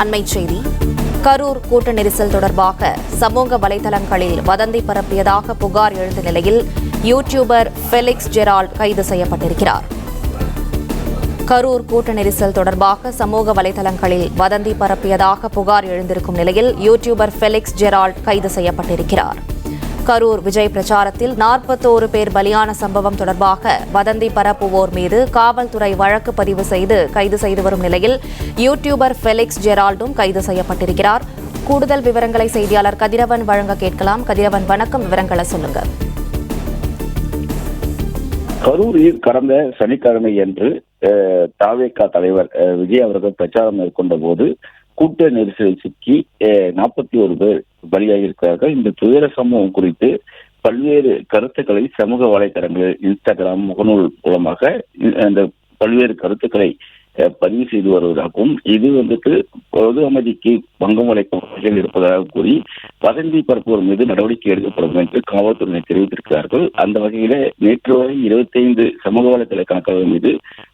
அண்மைச் செய்தி. கரூர் கூட்ட நெரிசல் தொடர்பாக சமூக வலைதளங்களில் வதந்தி பரப்பியதாக புகார் எழுந்த நிலையில் யூடியூபர் ஃபெலிக்ஸ் ஜெரால்ட் கைது செய்யப்பட்டிருக்கிறார். கரூர் கூட்ட நெரிசல் தொடர்பாக சமூக வலைதளங்களில் வதந்தி பரப்பியதாக புகார் எழுந்திருக்கும் நிலையில் யூடியூபர் ஃபெலிக்ஸ் ஜெரால்ட் கைது செய்யப்பட்டிருக்கிறார். கரூர் விஜய் பிரச்சாரத்தில் 41 பேர் பலியான சம்பவம் தொடர்பாக வதந்தி பரப்புவோர் மீது காவல்துறை வழக்கு பதிவு செய்து கைது செய்து வரும் நிலையில் யூடியூபர் ஃபெலிக்ஸ் ஜெரால்டும் கைது செய்யப்பட்டிருக்கிறார். கூடுதல் விவரங்களை செய்தியாளர் கதிரவன் வழங்க கேட்கலாம். கதிரவன், வணக்கம். விவரங்களை சொல்லுங்க. கரூரில் கடந்த சனிக்கிழமை அன்று தாவேகா தலைவர் விஜய் அவர்கள் பிரச்சாரம் மேற்கொண்ட போது கூட்ட நெரிசலில் சிக்கி 41 பேர் பலியாகியிருக்கிறார்கள். இந்த துயர சம்பவம் குறித்து பல்வேறு கருத்துக்களை சமூக வலைதளங்களில் இன்ஸ்டாகிராம் முகநூல் மூலமாக அந்த பல்வேறு கருத்துக்களை பதிவு செய்து வருவதாகவும், இது பொது அமைதிக்கு பங்கம் வளைக்கும் வகையில் இருப்பதாக கூறி வதந்தி பரப்புவோர் மீது நடவடிக்கை எடுக்கப்படும் என்று காவல்துறையினர் தெரிவித்திருக்கிறார்கள். அந்த வகையில நேற்று வரை 25 சமூக வலைதள கணக்குகள் மீது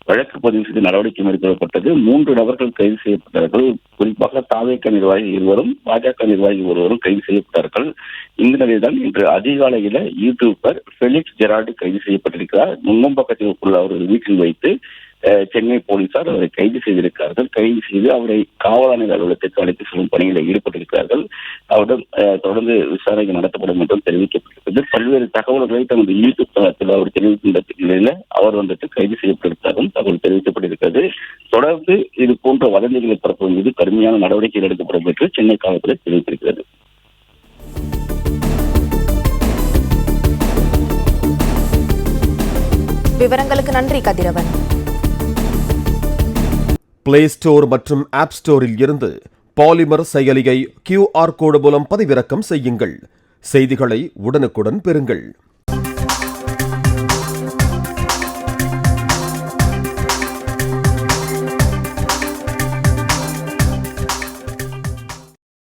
வழக்கு பதிவு செய்து நடவடிக்கை மேற்கொள்ளப்பட்டது. 3 நபர்கள் கைது செய்யப்பட்டார்கள். குறிப்பாக தாவேக நிர்வாகி இருவரும், பாஜக நிர்வாகி ஒருவரும் கைது செய்யப்பட்டார்கள். இந்த நிலையில்தான் இன்று அதிகாலையில யூடியூபர் ஃபெலிக்ஸ் ஜெரால்ட் கைது செய்யப்பட்டிருக்கிறார். முன்னம்பக்கத்தில் உள்ள அவரது வீட்டில் வைத்து சென்னை போலீசார் அவரை கைது செய்திருக்கிறார்கள். கைது செய்து அவரை காவல் ஆணையர் அலுவலகத்திற்கு அழைத்து செல்லும் பணியில் ஈடுபட்டிருக்கிறார்கள். அவரிடம் தொடர்ந்து விசாரணை நடத்தப்படும் என்றும் தெரிவிக்கப்பட்டிருக்கிறது. பல்வேறு தகவல்களை தனது யூடியூப் தளத்தில் அவர் தெரிவிக்கின்ற நிலையில அவர் கைது செய்யப்பட்டிருக்கிறாரும் தகவல் தெரிவிக்கப்பட்டிருக்கிறது. தொடர்ந்து இது போன்ற வதந்திகளை பரப்பும் மீது கடுமையான நடவடிக்கை எடுக்கப்படும் என்று சென்னை காவல்துறை தெரிவித்திருக்கிறது. விவரங்களுக்கு நன்றி கதிரவன். பிளே ஸ்டோர் மற்றும் ஆப் ஸ்டோரில் இருந்து பாலிமர் செயலியை QR கோடு மூலம் பதிவிறக்கம் செய்யுங்கள். செய்திகளை உடனுக்குடன் பெறுங்கள்.